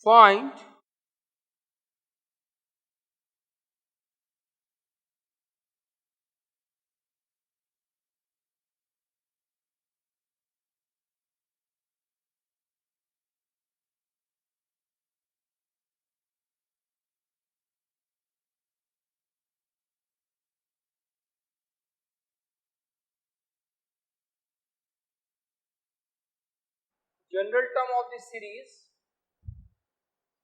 find general term of the series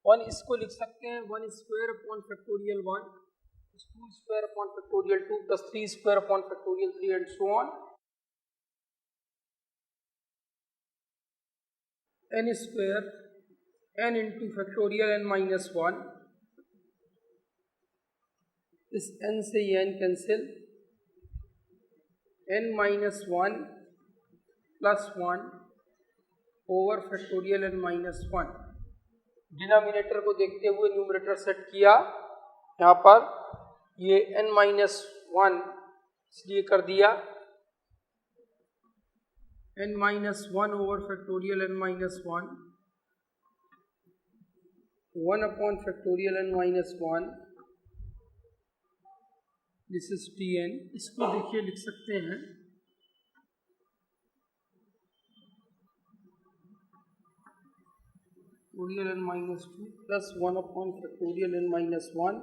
one इसको लिख सकते हैं 1 square upon factorial 1 2 square upon factorial 2 plus 3 square upon factorial 3 and so on n square n into factorial n minus 1 इस n से ये n cancel n minus 1 plus 1 over factorial n minus 1 denominator को देखते हुए numerator set किया यहाँ पर ये n माइनस 1 इसलिए कर दिया n minus 1 over factorial n minus 1 1 upon factorial n minus 1 this is Tn। इसको देखिए लिख सकते हैं factorial n minus 2 plus 1 upon factorial n minus 1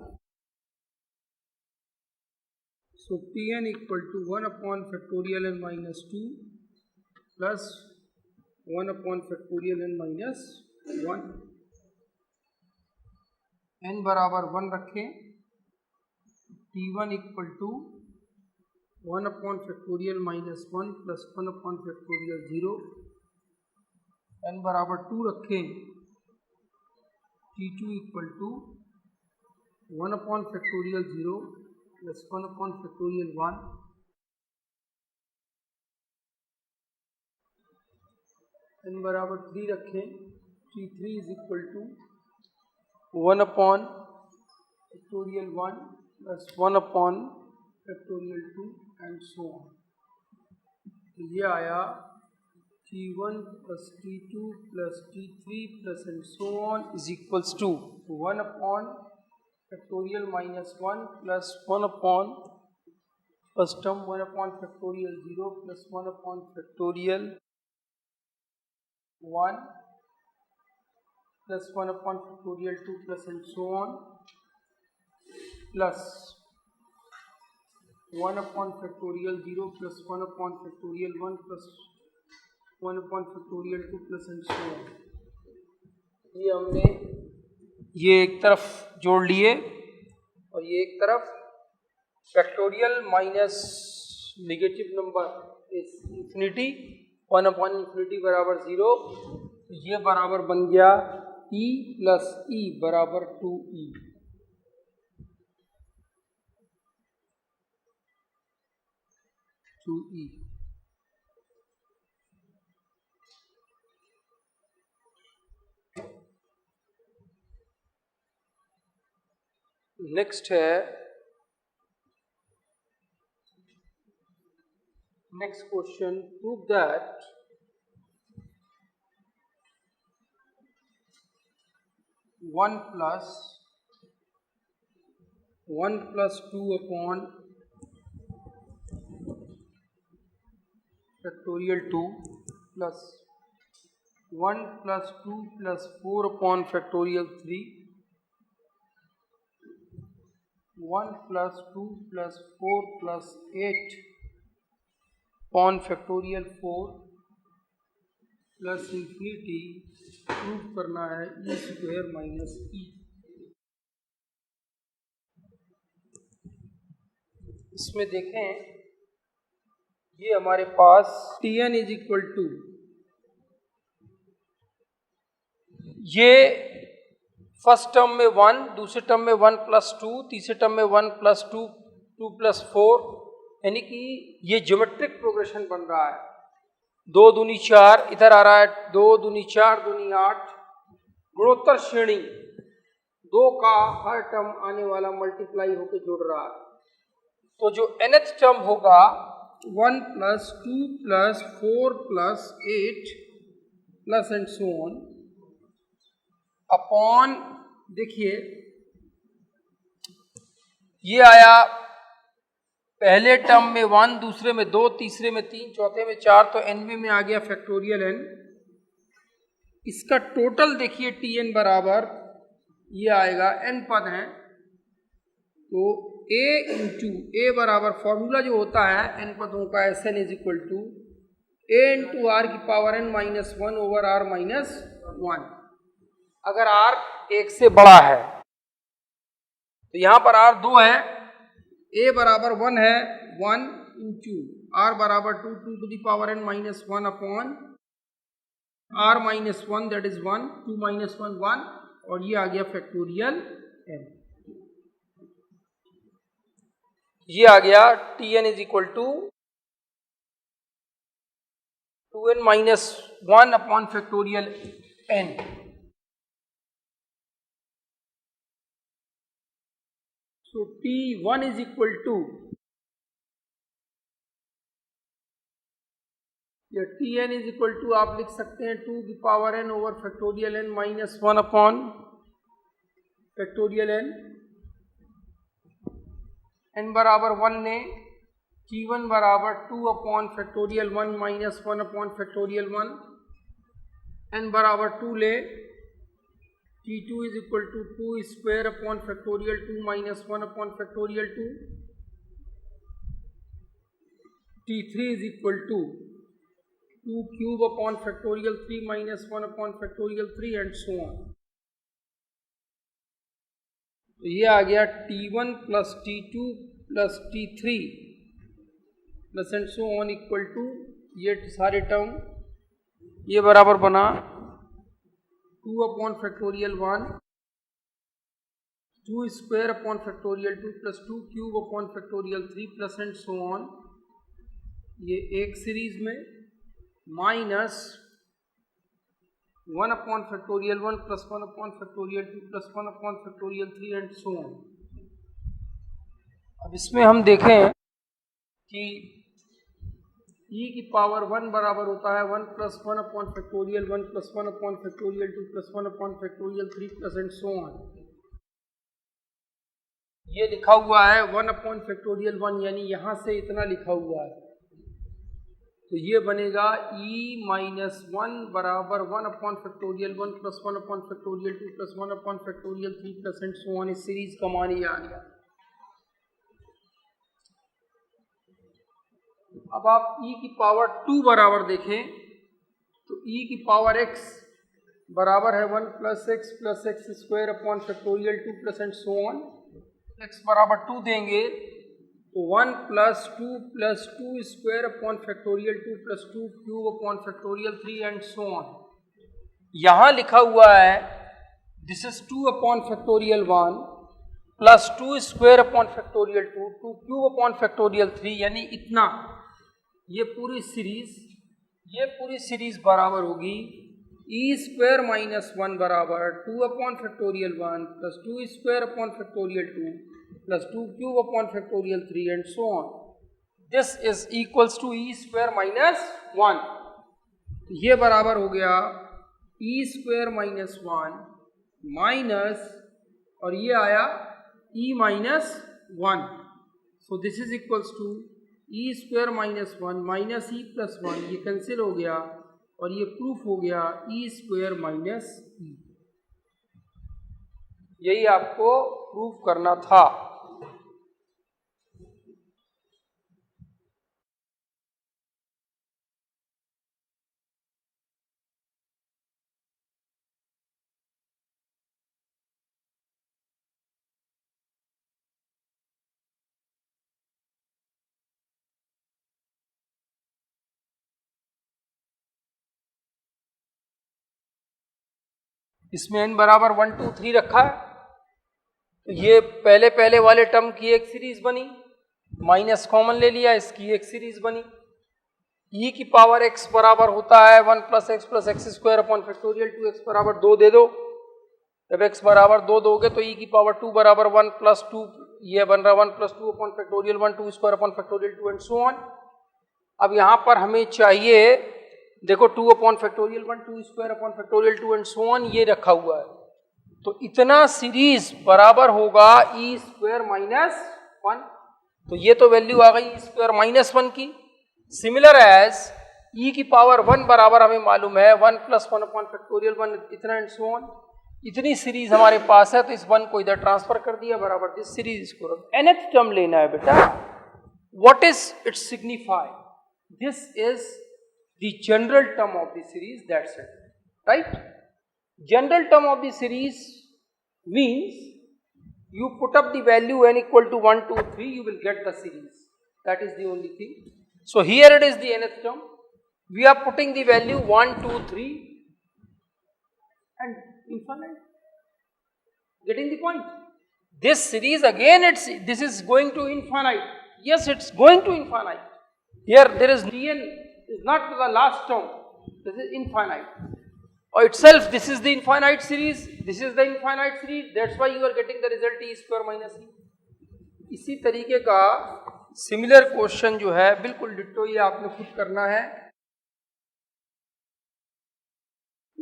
so Tn equal to 1 upon factorial n minus 2 plus 1 upon factorial n minus 1 n बराबर 1 रखें T1 equal to 1 upon factorial minus 1 plus 1 upon factorial 0 n बराबर 2 रखें T2 equal to 1 upon factorial 0 plus 1 upon factorial 1 n बराबर 3 रखें T3 is equal to 1 upon factorial 1 plus 1 upon factorial 2 and so on. तो ये आया T1 plus T2 plus T3 plus and so on is equals to 1 upon factorial minus 1 plus 1 upon first term 1 upon factorial 0 plus 1 upon factorial 1 plus 1 upon factorial 2 plus and so on plus 1 upon factorial 0 plus 1 upon factorial 1 plus 1 upon factorial 2 plus and so on। ये हमने ये एक तरफ जोड़ लिए और ये एक तरफ factorial minus negative number is infinity 1 upon infinity बराबर 0 तो ये बराबर बन गया e प्लस e बराबर 2e। नेक्स्ट है next question prove that one plus 2 upon factorial 2 plus 1 plus 2 plus 4 upon factorial 3 1 plus 2 plus 4 plus 8 upon factorial 4 plus infinity prove करना है ई स्क्वायर माइनस ई। इसमें देखें ये हमारे पास Tn इज इक्वल टू ये first term में 1 दूसरे टर्म में 1 प्लस 2 तीसरे टर्म में 1 प्लस 2 2 प्लस 4 यानी कि ये ज्योमेट्रिक प्रोग्रेशन बन रहा है। 2 दूनी 4 इधर आ रहा है 2 दूनी 4 दूनी 8 गुणोत्तर श्रेणी 2 का हर टर्म आने वाला मल्टीप्लाई होकर जुड़ रहा है। तो जो nth टर्म होगा 1 plus 2 plus 4 plus 8 plus and so on upon, देखिए ये आया पहले टर्म में 1, दूसरे में 2, तीसरे में 3, चौथे में 4, तो nवें में आ गया फैक्टोरियल n। इसका टोटल देखिए Tn बराबर ये आएगा, n पद हैं तो a इंटू a बराबर, फॉर्मूला जो होता है n पदों का, Sn is equal to a into r की power n minus 1 over r minus 1। अगर r 1 से बड़ा है तो यहां पर r 2 है, a बराबर 1 है, 1 इंटू r बराबर 2 to the power n minus 1 upon r minus 1 that is 1, 2 minus 1 1, और ये आ गया फैक्टोरियल n। ये आ गया Tn is equal to 2n minus 1 upon factorial n। तो T1 इज इक्वल टू, या Tn इज इक्वल टू आप लिख सकते हैं 2 की power n over factorial n minus 1 upon factorial n। n बराबर 1 ने T1 बराबर 2 upon factorial 1 minus 1 upon factorial 1। n बराबर 2 ले, T2 is equal to 2 square upon factorial 2 minus 1 upon factorial 2। T3 is equal to 2 cube upon factorial 3 minus 1 upon factorial 3 and so on. तो ये आ गया T1 plus T2 plus T3 plus and so on equal to, ये सारे term ये बराबर बना 2 upon factorial 1, 2 square upon factorial 2 plus 2 cube upon factorial 3 plus and so on, ये एक सीरीज में, minus 1 upon factorial 1 plus 1 upon factorial 2 plus 1 upon factorial 3 and so on. अब इसमें हम देखें कि e की पावर 1 बराबर होता है 1 plus 1 upon factorial 1 plus 1 upon factorial 2 plus 1 upon factorial 3 plus and so on. ये लिखा हुआ है 1 अपॉन फैक्टोरियल 1, यानी यहां से इतना लिखा हुआ है, तो ये बनेगा e माइनस 1 बराबर 1 upon factorial 1 plus 1 upon factorial 2 plus 1 upon factorial 3 plus and so on. इस सीरीज का मान ये आ गया। अब आप e की पावर 2 बराबर देखें तो e की पावर x बराबर है 1 plus x square upon factorial 2 plus and so on. x बराबर 2 देंगे तो 1 plus 2 square upon factorial 2 plus 2 cube upon factorial 3 and so on. यहाँ लिखा हुआ है this is 2 upon factorial 1 plus 2 square upon factorial 2 cube upon factorial 3, यानी इतना। ये पूरी सीरीज बराबर होगी e स्क्वायर माइनस 1 बराबर 2 upon factorial 1 plus 2 square upon factorial 2 plus 2 cube upon factorial 3 and so on. This is equals to e square minus 1। ये बराबर हो गया e स्क्वायर माइनस 1 माइनस, और ये आया e minus 1। So this is equals to e square minus 1 minus e plus 1, ये cancel हो गया और ये प्रूफ हो गया e स्क्वायर माइनस e। यही आपको प्रूफ करना था। इसमें n बराबर 1 2 3 रखा है, तो ये पहले वाले टर्म की एक सीरीज बनी, माइनस कॉमन ले लिया, इसकी एक सीरीज बनी। e की पावर x बराबर होता है 1 plus x square upon factorial 2x बराबर 2 दे दो। जब x बराबर 2 दोगे तो e की पावर 2 बराबर 1 प्लस 2, ये बन रहा 1 plus 2 upon factorial 1 2 square upon factorial 2 and so on. अब यहाँ पर हमें चाहिए, देखो 2 upon factorial 1 2 square upon factorial 2 and so on, ये रखा हुआ है। तो इतना सीरीज बराबर होगा ई स्क्वायर माइनस 1। तो ये तो वैल्यू आ गई ई स्क्वायर माइनस 1 की। सिमिलर एज ई की पावर 1 बराबर हमें मालूम है 1 प्लस 1 अपॉन फैक्टोरियल 1 इतना एंड सो ऑन। इतनी सीरीज हमारे पास है तो इस 1 को इधर ट्रांसफर कर दिया बराबर दिस सीरीज। इसको nth टर्म लेना है बेटा। What is it signify? This is the general term of the series, that's it, right. General term of the series means you put up the value n equal to 1, 2, 3, you will get the series. That is the only thing. So here it is the nth term. We are putting the value 1, 2, 3 and infinite. Getting the point? This series again, this is going to infinite. Yes, it's going to infinite. Here there is dn is not the last term. This is infinite. Or itself, this is the infinite series. This is the infinite series. That's why you are getting the result e square minus e. इसी तरीके का similar question जो है बिल्कुल ditto ये आपने खुद करना है।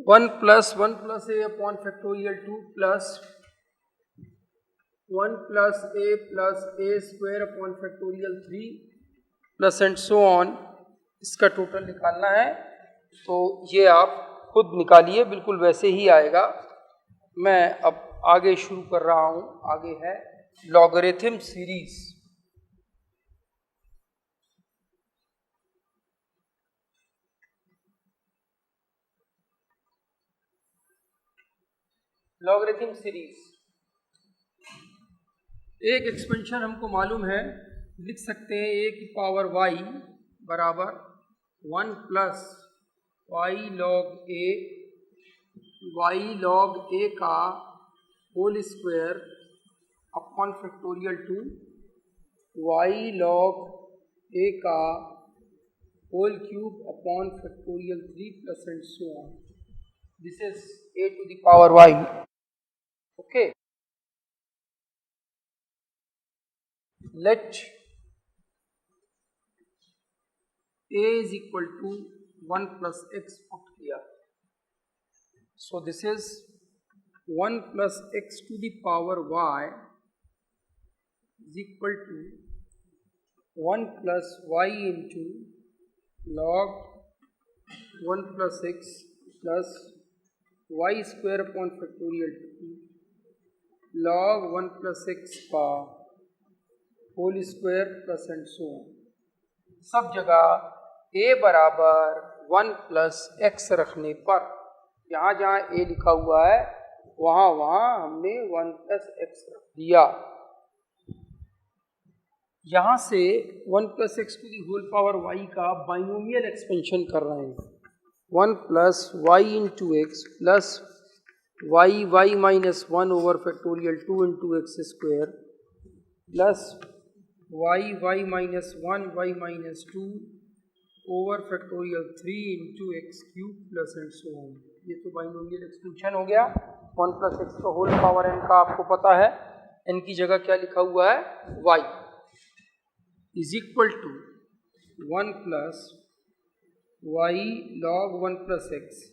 1 plus A upon factorial 2 plus 1 plus A square upon factorial 3 plus and so on, इसका टोटल निकालना है। तो ये आप खुद निकालिए, बिल्कुल वैसे ही आएगा। मैं अब आगे शुरू कर रहा हूं। आगे है लॉगरिथम सीरीज। लॉगरिथम सीरीज एक एक्सपेंशन हमको मालूम है, लिख सकते हैं a की पावर y बराबर 1 प्लस y log a का whole square upon factorial 2 y log a का whole cube upon factorial 3 plus and so on. This is a to the power y. Okay. Let a is equal to 1 plus x put here. So this is 1 plus x to the power y is equal to 1 plus y into log 1 plus x plus y square upon factorial 2 log 1 plus x का whole square plus and so on. सब जगह a बराबर 1 plus x रखने पर यहाँ जहाँ a लिखा हुआ है वहाँ हमने 1 प्लस एक्स रख दिया। यहाँ से 1 plus x to the whole power y का बाइनोमियल एक्सपेंशन कर रहे हैं। 1 plus y into x plus y minus 1 over factorial 2 into x square plus y minus 1 y minus 2 over factorial 3 into x cube plus and so on. ये तो binomial expansion हो गया। 1 plus x का whole power n का आपको पता है, n की जगह क्या लिखा हुआ है y is equal to 1 plus y log 1 plus x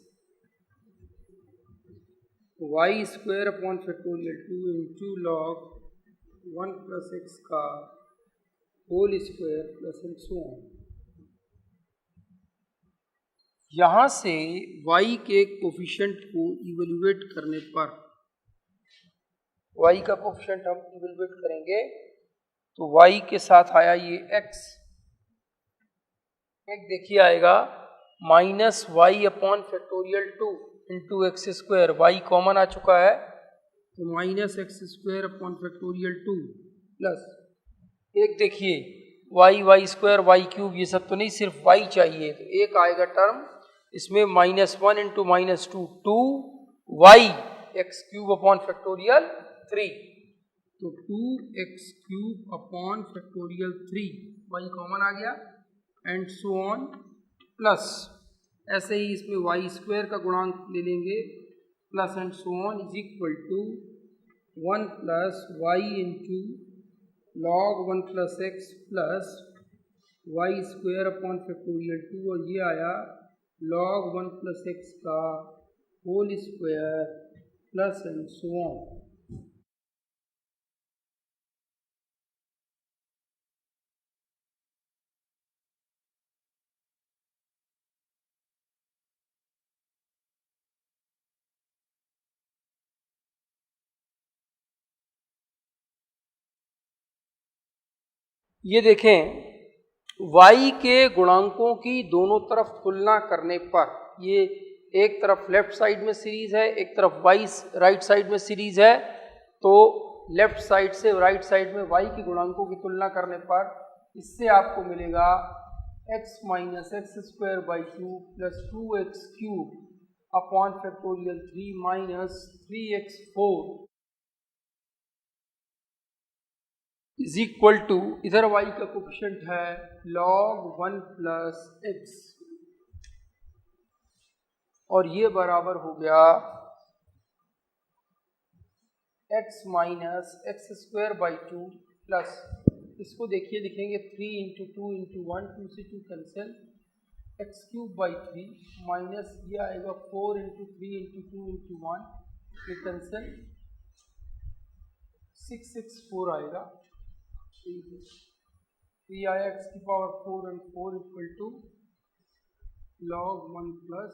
y square upon factorial 2 into log 1 plus x का whole square plus and so on. यहाँ से y के कोफिशिएंट को इवेल्युएट करने पर y का कोफिशिएंट हम इवेल्युएट करेंगे तो y के साथ आया ये x, एक देखिए आएगा minus y upon factorial 2 into x square, y common आ चुका है तो minus x square upon factorial 2 plus एक देखिए वाई स्क्वायर वाई क्यूब, ये सब तो नहीं, सिर्फ y चाहिए तो एक आएगा टर्म इसमें minus 1 into minus 2 y x cube upon factorial 3, तो 2x cube upon factorial 3 y common आ गया एंड सो ऑन प्लस ऐसे ही इसमें वाई स्क्वायर का गुणांक ले लेंगे plus and so on is equal to 1 plus y into log 1 plus x plus y square upon factorial 2 और ये आया लॉग 1 प्लस एक्स का whole square plus and so on. ये देखें y के गुणांकों की दोनों तरफ तुलना करने पर, ये एक तरफ लेफ्ट साइड में सीरीज है, एक तरफ y राइट साइड में सीरीज है, तो लेफ्ट साइड से राइट साइड में y के गुणांकों की तुलना करने पर इससे आपको मिलेगा x minus x square by two plus 2x cube upon factorial 3 minus 3x4 is equal to, इधर y का कोफिशिएंट है log 1 प्लस एक्स और ये बराबर हो गया x minus x square by two plus, इसको देखिए लिखेंगे 3 इंटू टू इंटू वन, 2 से 2 cancel, x cube by 3 minus ये आएगा 4 into three into two into one, ये कैंसिल 6 आएगा, 3 आया एक्स की power 4 and 4 equal to log 1 plus,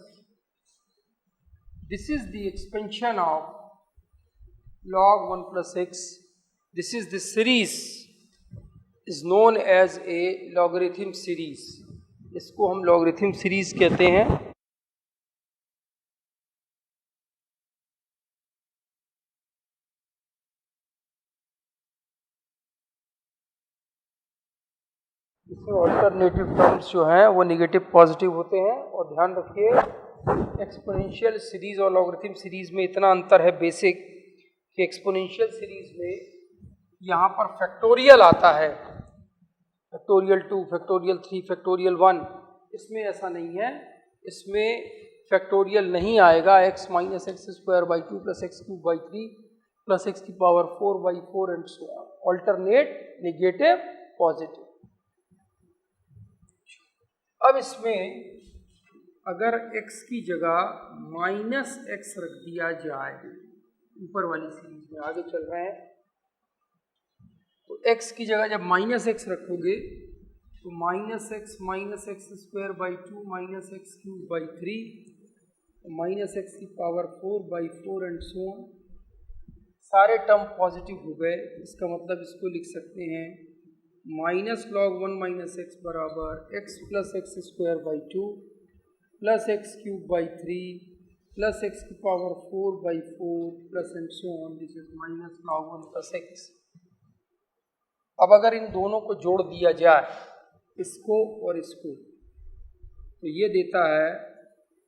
this is the expansion of log 1 plus x, this is the series is known as a logarithm series, इसको हम logarithm series कहते हैं। इसमें alternative terms जो हैं वो नेगेटिव पॉजिटिव होते हैं, और ध्यान रखिए एक्सपोनेंशियल सीरीज और लॉगरिथम सीरीज में इतना अंतर है बेसिक कि एक्सपोनेंशियल सीरीज में यहाँ पर फैक्टोरियल आता है, फैक्टोरियल 2, फैक्टोरियल 3, फैक्टोरियल 1, इसमें ऐसा नहीं है, इसमें फैक्टोरियल नहीं आएगा, x minus x square by two plus x cube by 3 plus x की power 4 by 4 and so on, alternate negative positive. अब इसमें अगर x की जगह माइनस एक्स रख दिया जाए, ऊपर वाली सीरीज में आगे चल रहे हैं, तो x की जगह जब माइनस एक्स रखोगे तो minus x square by two minus x cube by 3 minus x की power 4 by 4 and so on, सारे टर्म पॉजिटिव हो गए, इसका मतलब इसको लिख सकते हैं माइनस log 1 माइनस एक्स बराबर x plus x square by two plus x cube by 3 plus x की power 4 by 4 plus and so on, this is minus log 1 plus x. अब अगर इन दोनों को जोड़ दिया जाए, इसको और इसको, तो ये देता है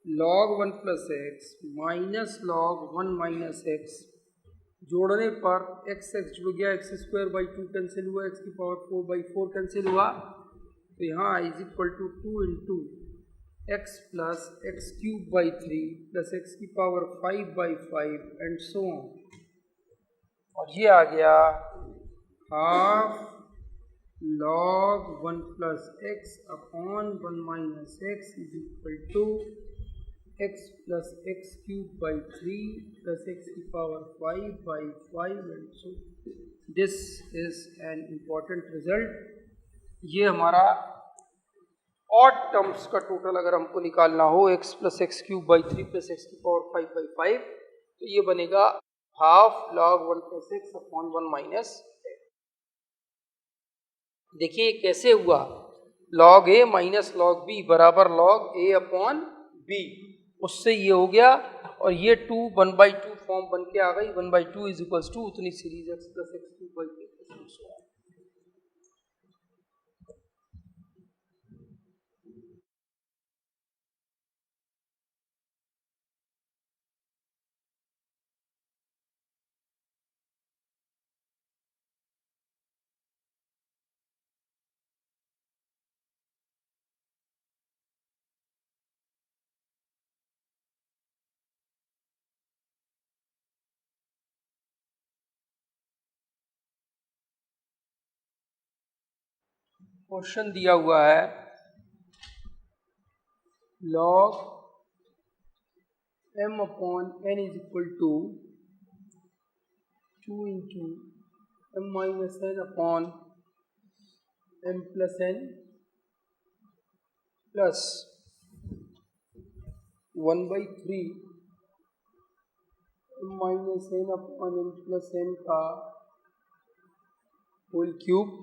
log 1 plus x minus log 1 minus x, जोड़ने पर एक्स जुड़ गया, x square by two cancel हुआ, एक्स की पावर 4 बाई 4 कैंसिल हुआ, तो यहाँ is equal to 2 into x plus x cube by 3 plus x की power 5 by 5 and so on, और ये आ गया half log 1 plus x upon 1 minus x is equal to x plus x cube by 3 plus x की power 5 by 5 and so, this is an important result. ये हमारा odd terms का total अगर हमको निकालना हो, x plus x cube by 3 plus x की power 5 by 5, तो ये बनेगा half log 1 plus x upon 1 minus x. देखिए कैसे हुआ, log a minus log b बराबर log a अपॉन b, उससे ये हो गया, और ये 2 1/2 फॉर्म बन के आ गई, 1/2 इज इक्वल्स टू उतनी series x plus x cube by 3। Question दिया हुआ है log m upon n is equal to 2 into m minus n upon m plus n plus 1 by 3 m minus n upon m plus n का whole क्यूब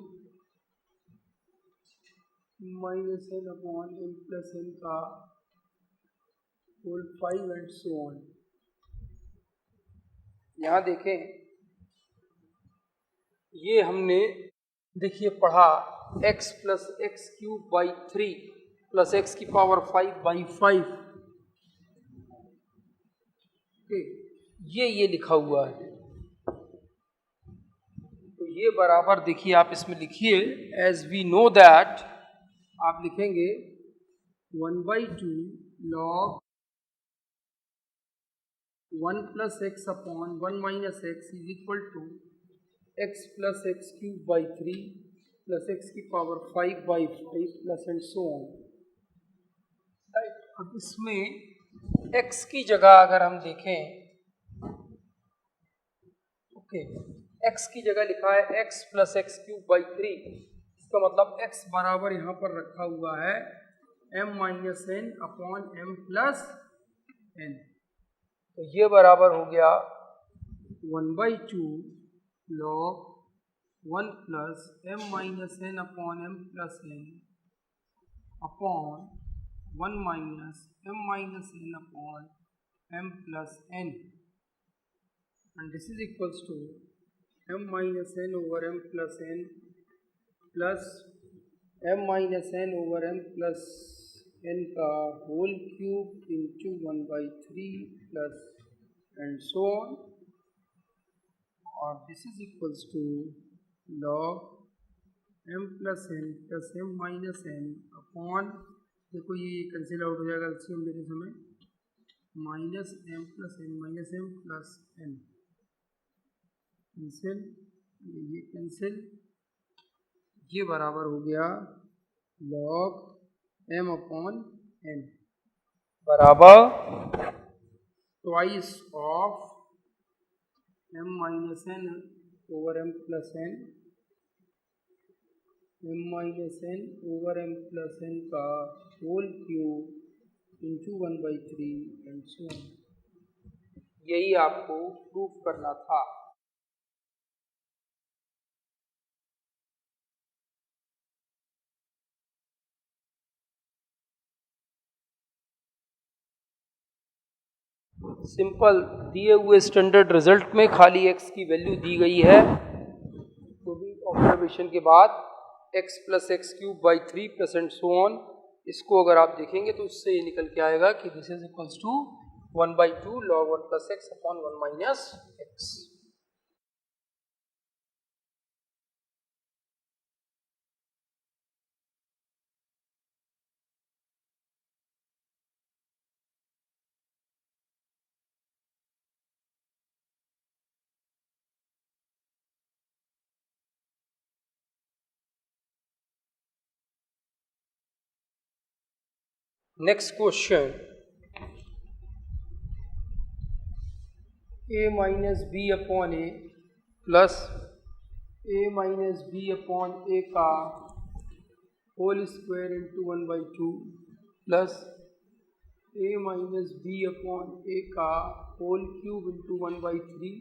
minus n upon m plus n का होल 5 and so on. यहाँ देखें, ये हमने देखिए पढ़ा x plus x cube by 3 plus x की पावर 5 बाई 5, ये लिखा हुआ है। तो ये बराबर देखिए आप इसमें लिखिए, एज वी नो दैट आप लिखेंगे 1/2 log 1 plus x upon 1 minus x is equal to x plus x cube by 3 plus x की power 5 by 5 plus and so on। अब इसमें x की जगह अगर हम देखें, x की जगह लिखा है x plus x cube by 3, इसका मतलब x बराबर यहाँ पर रखा हुआ है m minus n upon m plus n। तो ये बराबर हो गया 1/2 log 1 plus m minus n upon m plus n upon 1 minus m minus n upon m plus n, and this is equals to m minus n over m plus n plus m minus n over m plus n का whole cube into 1/3 plus and so on, और this is equals to log m plus n plus m minus n upon, देखो ये cancel out हो जाएगा LCM लेते समय, minus m plus n minus m plus n cancel, ये cancel, ये बराबर हो गया log m अपॉन n बराबर twice of m minus n over m plus n, m minus n over m plus n का whole cube into 1/3 and so on. यही आपको proof करना था। सिंपल, दिए हुए स्टैंडर्ड रिजल्ट में खाली x की वैल्यू दी गई है, तो भी ऑब्जर्वेशन के बाद x plus x cube by 3 plus and so on, इसको अगर आप देखेंगे तो उससे ये निकल के आएगा कि this is equals to 1/2 log 1 plus x upon 1 minus x. Next question, a minus b upon a plus a minus b upon a का whole square into 1/2 plus a minus b upon a का whole cube into 1/3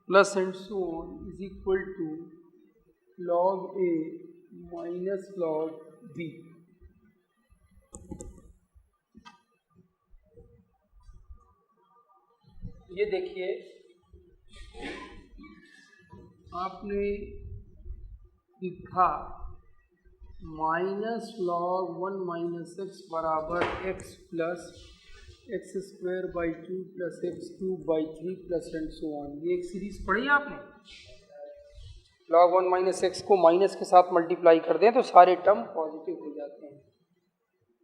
plus and so on is equal to log a minus log b। ये देखिए आपने लिखा minus log 1 minus x बराबर x plus x square by 2 plus x cube by 3 plus and so on. ये एक series पढ़ी आपने, log 1 minus x को माइनस के साथ मल्टीप्लाई कर दें तो सारे टर्म पॉजिटिव हो जाते हैं।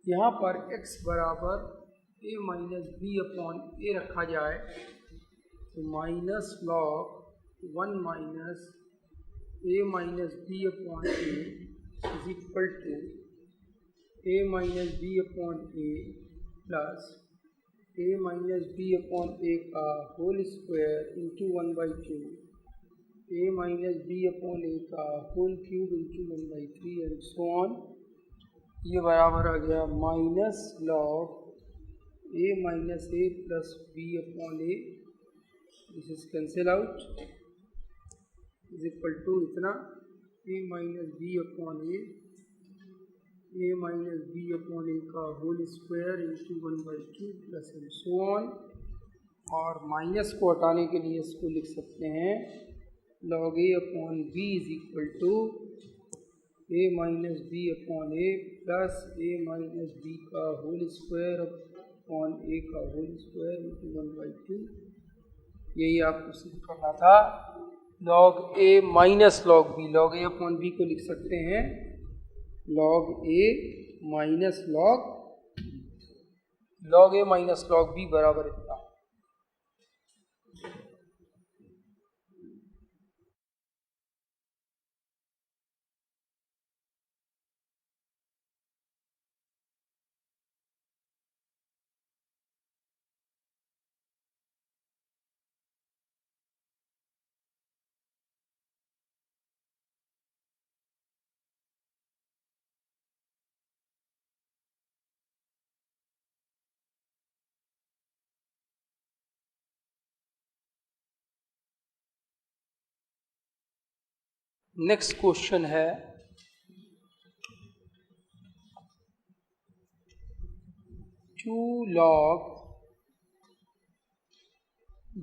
यहाँ पर x बराबर a minus B upon A रखा जाए तो minus log 1 minus a minus B upon A is equal to a minus B upon A plus A minus B upon A का whole square into 1/2 A minus B upon A का whole cube into 1/3 and so on. ये बराबर आ गया minus log A minus A plus B upon A, this is cancel out, is equal to इतना A minus B upon A minus B upon A का whole square into 1/2 plus and so on. और minus को हटाने के लिए इसको लिख सकते हैं log A upon B is equal to A minus B upon A plus A minus B का होल स्क्वायर अपॉन ए का होल स्क्वायर इंटू 1/2। यही आपको सिद्ध करना था। Log A minus log B, log A upon B को लिख सकते हैं log A minus log A minus log B बराबर इतना। नेक्स्ट क्वेश्चन है 2 log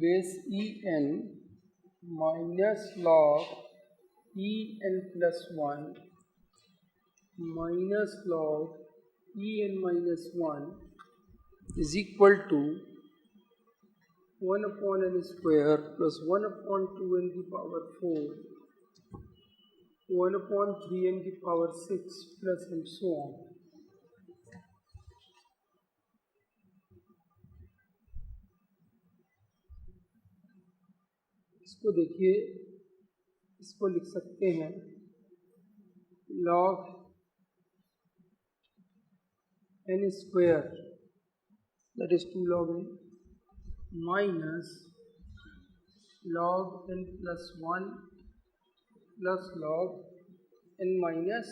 base e n minus log e n plus 1 minus log e n minus 1 is equal to 1 upon n square plus 1 upon 2n की power 4 1 upon 3n की पावर 6 plus and so on. इसको देखिए, इसको लिख सकते हैं log n square that is 2 log n minus log n plus 1 plus log n minus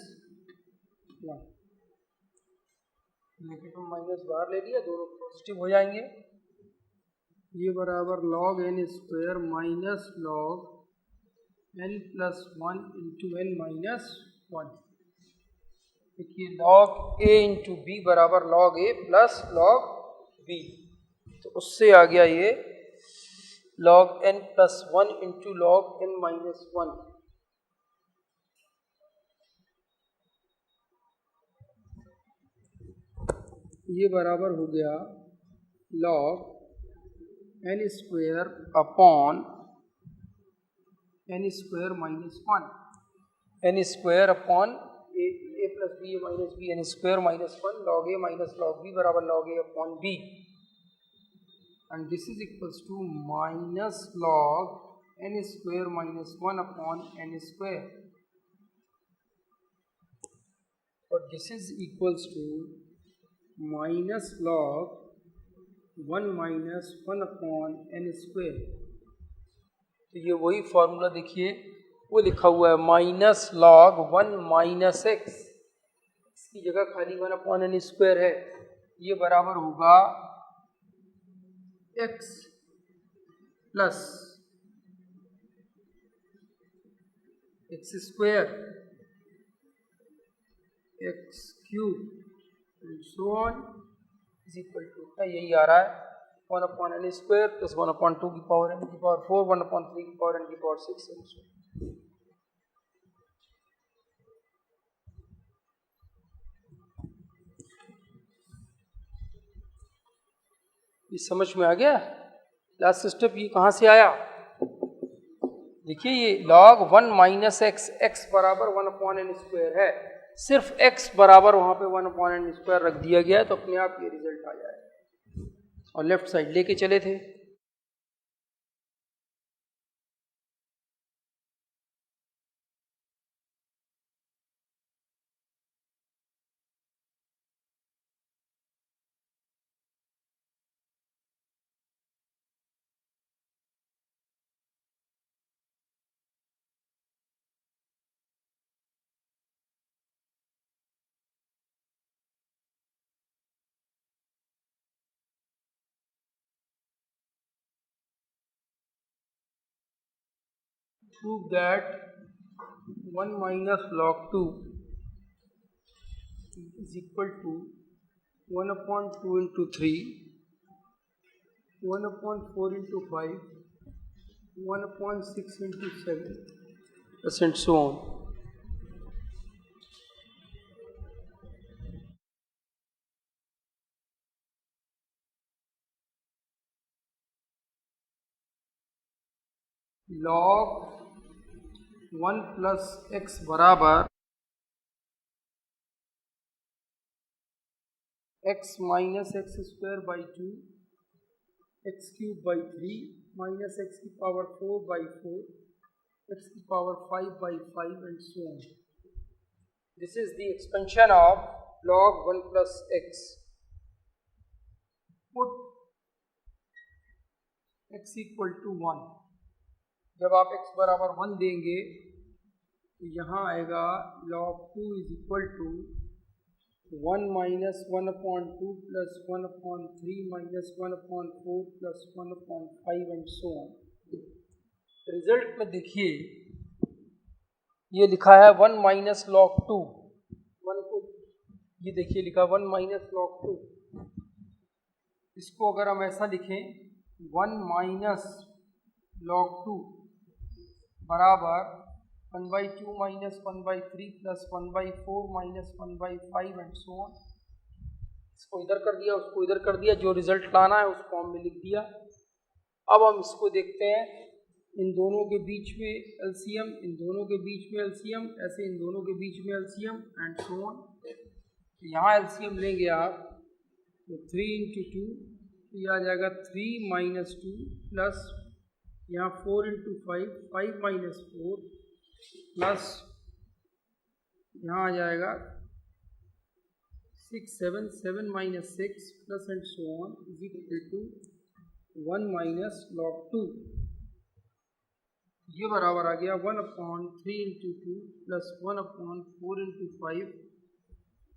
1। Negative minus बाहर ले लिया, दोनों पॉजिटिव हो जाएंगे। ये बराबर log n square minus log n plus 1 into n minus 1। देखिए लॉग ए इंटू बी बराबर log A plus log B, तो उससे आ गया ये log n plus 1 into log n minus 1। ये बराबर हो गया log n square upon n square minus 1, n square upon A plus B minus B n square minus 1 log A minus log B बराबर log A upon B, and this is equals to minus log n square minus 1 upon n square, और this is equals to minus log 1 minus 1 upon n square. तो ये वही formula देखिए वो लिखा हुआ है माइनस लॉग 1 माइनस एक्स, इसकी जगह खाली 1 अपॉन एन स्क्वायर है। ये बराबर होगा x plus x square x cube and so on is equal to यही आ रहा है 1 upon n square plus 1 upon 2 की पावर n की पावर 4 1 upon 3 की पावर n की पावर 6 and so on। ये समझ में आ गया। लास्ट स्टेप ये कहाँ से आया, देखिए ये log 1 माइनस एक्स, एक्स बराबर 1 अपॉन एन स्क्वायर है, सिर्फ x बराबर वहां पे 1 अपॉन एन स्क्वायर रख दिया गया तो अपने आप ये रिजल्ट आ जाएगा, और लेफ्ट साइड लेके चले थे। prove that 1 minus log 2 is equal to 1 upon 2 into 3, 1 upon 4 into 5, 1 upon 6 into 7, and so on. log 1 plus x बराबर x minus x square by 2, x cube by 3 minus x की power 4 by 4, x की power 5 by 5 and so on. This is the expansion of log 1 plus x. Put x equal to 1. जब आप x बराबर 1 देंगे तो यहाँ आएगा log 2 is equal to 1 minus 1 upon 2 plus 1 upon 3 minus 1 upon 4 plus 1 upon 5 and so on. Result में देखिए ये लिखा है 1 माइनस log 2, 1 को ये देखिए लिखा 1 माइनस log 2. इसको अगर हम ऐसा लिखें 1 माइनस log 2 बराबर 1 by 2 minus 1 by 3 plus 1 by 4 minus 1 by 5 and so on. इसको इधर कर दिया, उसको इधर कर दिया, जो रिजल्ट लाना है उस फॉर्म में लिख दिया. अब हम इसको देखते हैं इन दोनों के बीच में एलसीएम, इन दोनों के बीच में एलसीएम, ऐसे इन दोनों के बीच में एलसीएम एंड सो ऑन. यहाँ एलसीएम लेंगे आप तो 3 into 2 तो यह आ जाएगा 3 minus 2 प्लस यहाँ 4 into 5, 5 minus 4 प्लस यहाँ आ जाएगा 6, 7, 7 minus 6 plus and so on is equal to 1 minus log 2. ये बराबर आ गया 1 upon 3 into 2 plus 1 upon 4 into 5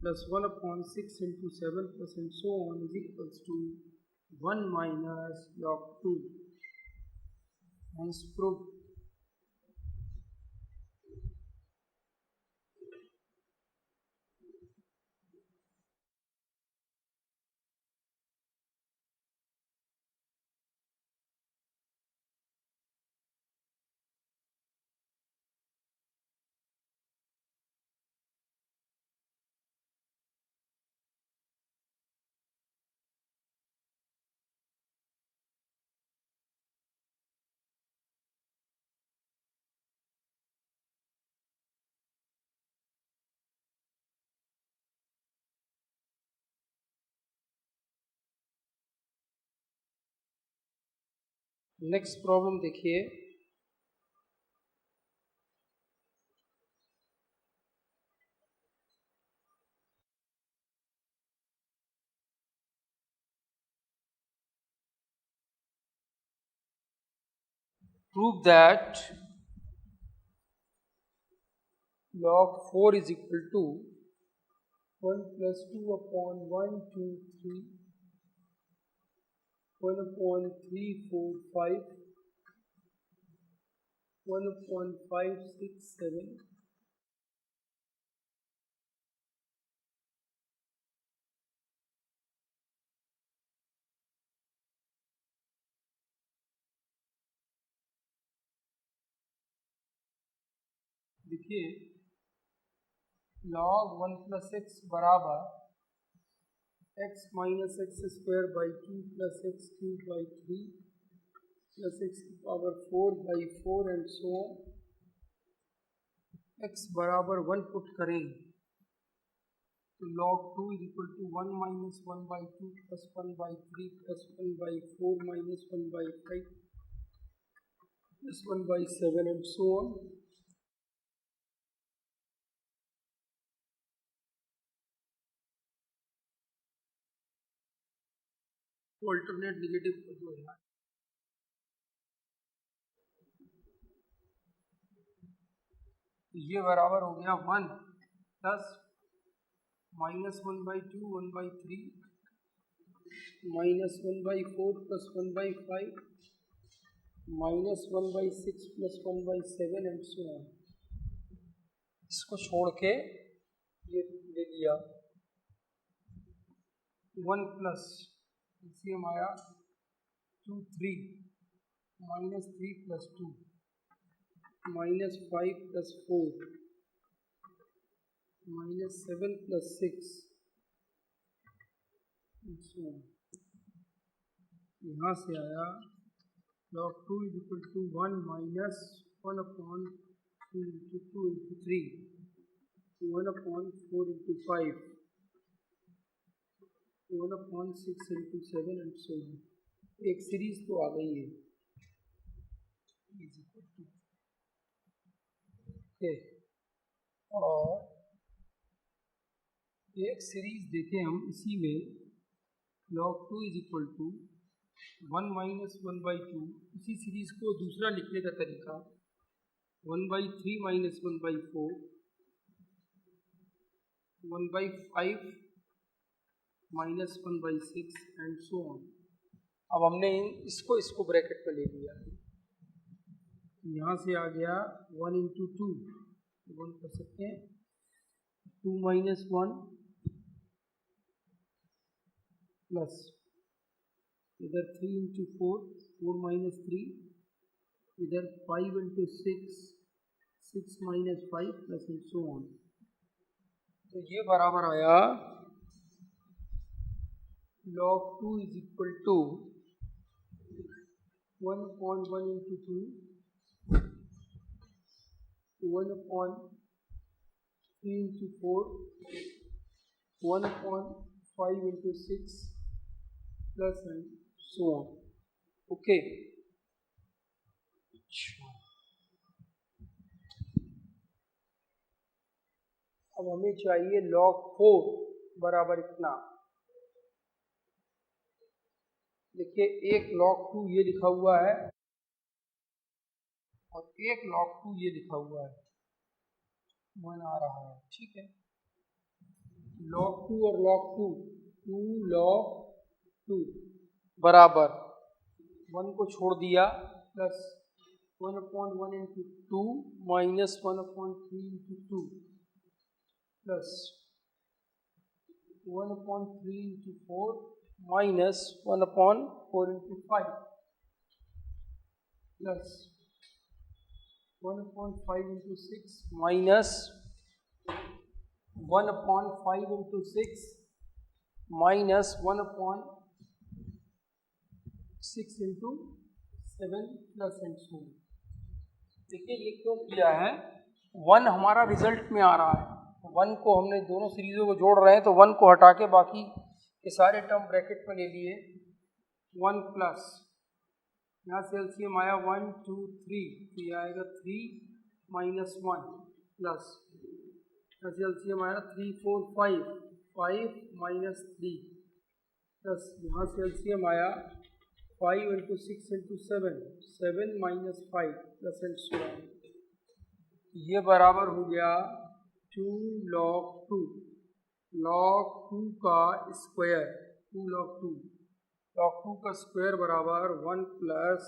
plus 1 upon 6 into 7 plus and so on is equals to 1 minus log 2. Hence proved. Next problem देखिए. Prove that log 4 is equal to 1 plus 2 upon 1, 2, 3, 1 upon 3, 4, 5, 1 upon 5, 6, 7. देखिए log 1 plus x बराबर x minus x square by 2 plus x cube by 3 plus x की power 4 by 4 and so on. x बराबर 1 put करें तो log 2 is equal to 1 minus 1 by 2 plus 1 by 3 plus 1 by 4 minus 1 by 5 plus 1 by 7 and so on. Alternate negative को जो है ये बराबर हो गया 1 plus minus 1 by 2 1 by 3 minus 1 by 4 plus 1 by 5 -1/6 + 1/7 and so on. इसको छोड़ के ये ले लिया 1 प्लस एलसीएम आया 2 3 -3 + 2 -5 + 4 -7 + 6 एंड सो ऑन। यहाँ से आया log 2 = 1 - 1/2 × 2 × 3 1/4 × 5 1/6 × 7 एंड सो ऑन। एक सीरीज तो आ गई है ओके। और एक सीरीज देखें हम इसी में log 2 = 1 - 1/2। इसी सीरीज को दूसरा लिखने का तरीका 1/3 - 1/4 1/5 - 1/6 एंड सो ऑन। अब हमने इसको ब्रैकेट में ले लिया, यहाँ से आ गया 1 × 2 1 कर सकते हैं 2 - 1 प्लस इधर 3 × 4 4 - 3 इधर 5 × 6 6 - 5 प्लस एंड सो ऑन। तो ये बराबर आया log 2 = 1/1 × 2 1/3 × 4 1/5 × 6 plus and so on okay. अब हमें चाहिए log 4 बराबर इतना। देखिए एक log 2 ये लिखा हुआ है और एक log 2 ये लिखा हुआ है, 1 आ रहा है, ठीक है। log 2 और log 2 2 log 2 बराबर 1 को छोड़ दिया plus 1/1 × 2 -1/3 × 2 plus 1/3 × 4 -1/4 × 5 plus 1/5 × 6 -1/5 × 6 -1/6 × 7 plus and so on. देखिए ये क्यों किया है, 1 हमारा रिजल्ट में आ रहा है, 1 को हमने दोनों सीरीजों को जोड़ रहे हैं तो 1 को हटा के बाकी के सारे टर्म ब्रैकेट में ले लिए 1 प्लस यहाँ से एलसीएम आया 1 2 3 तो ये आएगा 3 - 1 प्लस यहाँ से एलसीएम आया 3 4 5 5 - 3 प्लस यहाँ से एलसीएम आया 5 × 6 × 7 7 - 5 प्लस एंड सो ऑन। ये बराबर हो गया 2 log 2 log 2 का स्क्वायर 2 log 2 log 2 का स्क्वायर बराबर 1 plus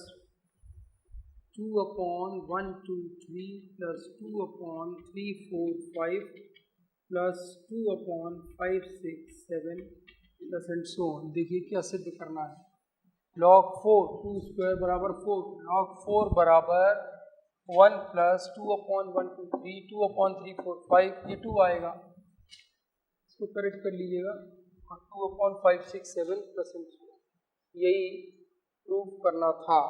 2/1 2 3 plus 2/3 4 5 plus 2/5 6 7 plus and so on. देखिए क्या सिद्ध करना है, log 4 2 स्क्वायर बराबर 4 log 4 बराबर 1 प्लस 2/1 2 3 2/3 4 5 ये 2 आएगा, इसको करेक्ट कर लीजिएगा और 2/5 6 7 प्लस एंड सो ऑन। यही प्रूव करना था।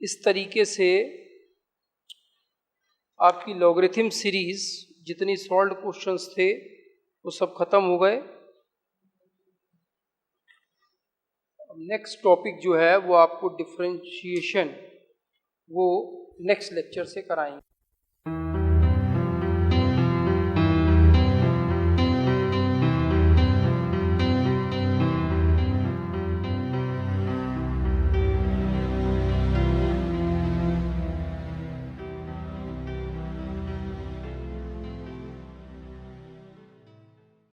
इस तरीके से आपकी लॉगरिथम सीरीज जितनी सॉल्व्ड क्वेश्चंस थे वो सब खत्म हो गए। नेक्स्ट टॉपिक जो है वो आपको डिफरेंशिएशन वो नेक्स्ट लेक्चर से कराएंगे।